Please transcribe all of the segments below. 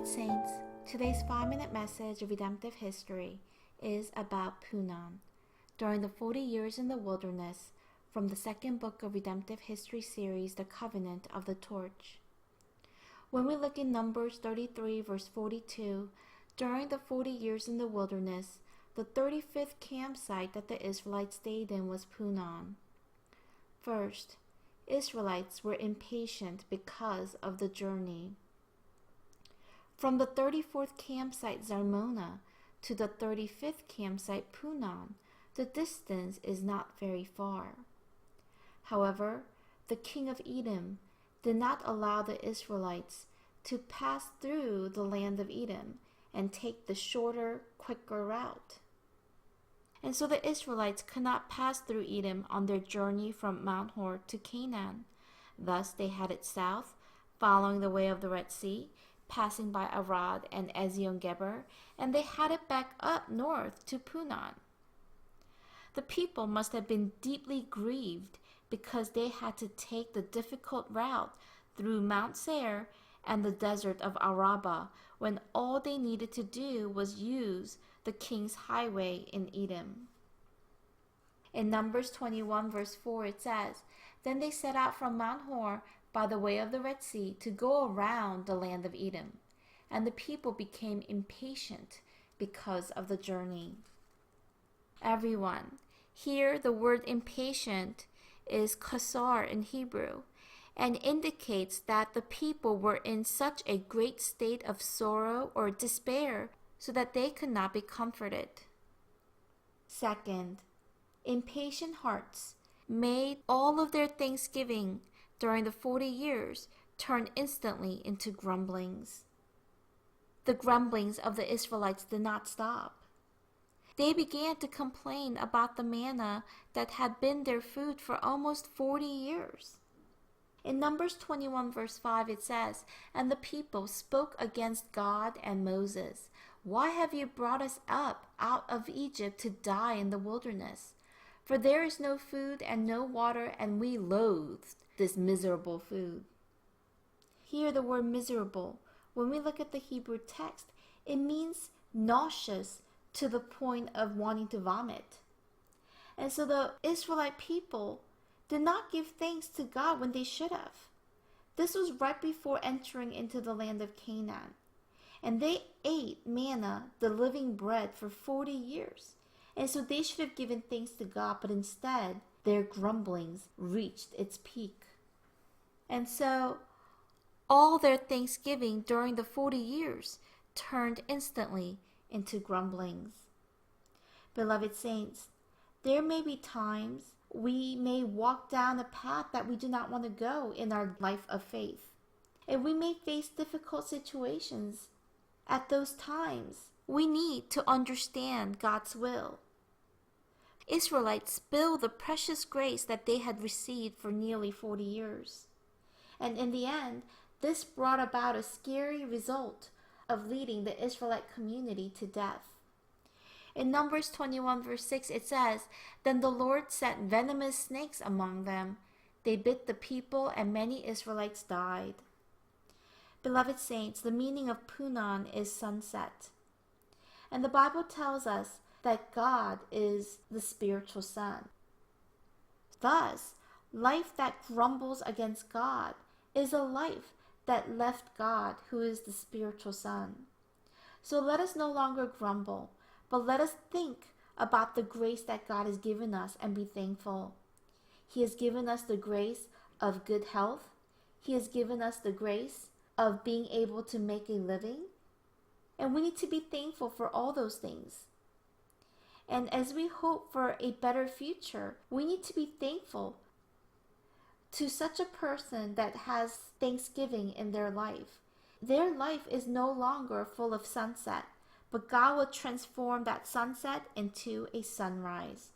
Beloved Saints, today's 5-minute message of redemptive history is about Punon, during the 40 years in the wilderness, from the second book of redemptive history series, The Covenant of the Torch. When we look in Numbers 33 verse 42, during the 40 years in the wilderness, the 35th campsite that the Israelites stayed in was Punon. First, Israelites were impatient because of the journey. From the 34th campsite Zarmona to the 35th campsite Punon, the distance is not very far. However, the king of Edom did not allow the Israelites to pass through the land of Edom and take the shorter, quicker route. And so the Israelites could not pass through Edom on their journey from Mount Hor to Canaan. Thus they headed south, following the way of the Red Sea, passing by Arad and Ezion-Geber, and they headed back up north to Punon. The people must have been deeply grieved because they had to take the difficult route through Mount Seir and the desert of Araba, when all they needed to do was use the king's highway in Edom. In Numbers 21 verse 4 it says, "Then they set out from Mount Hor by the way of the Red Sea to go around the land of Edom, and the people became impatient because of the journey." Everyone, here the word impatient is kasar in Hebrew, and indicates that the people were in such a great state of sorrow or despair so that they could not be comforted. Second, impatient hearts made all of their thanksgiving during the 40 years turn instantly into grumblings. The grumblings of the Israelites did not stop. They began to complain about the manna that had been their food for almost 40 years. In Numbers 21 verse 5 it says, "And the people spoke against God and Moses. 'Why have you brought us up out of Egypt to die in the wilderness? For there is no food and no water, and we loathed this miserable food.'" Here the word miserable, when we look at the Hebrew text, it means nauseous to the point of wanting to vomit. And so the Israelite people did not give thanks to God when they should have. This was right before entering into the land of Canaan. And they ate manna, the living bread, for 40 years. And so they should have given thanks to God, but instead their grumblings reached its peak. And so all their thanksgiving during the 40 years turned instantly into grumblings. Beloved saints, there may be times we may walk down a path that we do not want to go in our life of faith. And we may face difficult situations. At those times, we need to understand God's will. Israelites spilled the precious grace that they had received for nearly 40 years. And in the end, this brought about a scary result of leading the Israelite community to death. In Numbers 21 verse 6 it says, "Then the Lord sent venomous snakes among them. They bit the people, and many Israelites died." Beloved saints, the meaning of Punon is sunset. And the Bible tells us that God is the spiritual sun. Thus, life that grumbles against God is a life that left God, who is the spiritual sun. So let us no longer grumble, but let us think about the grace that God has given us and be thankful. He has given us the grace of good health. He has given us the grace of being able to make a living. And we need to be thankful for all those things. And as we hope for a better future, we need to be thankful to such a person that has thanksgiving in their life. Their life is no longer full of sunset, but God will transform that sunset into a sunrise.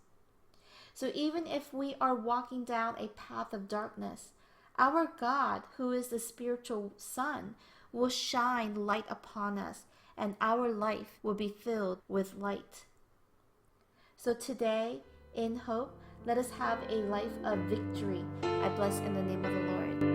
So even if we are walking down a path of darkness, our God, who is the spiritual sun, will shine light upon us, and our life will be filled with light. So today, in hope, let us have a life of victory. I bless in the name of the Lord.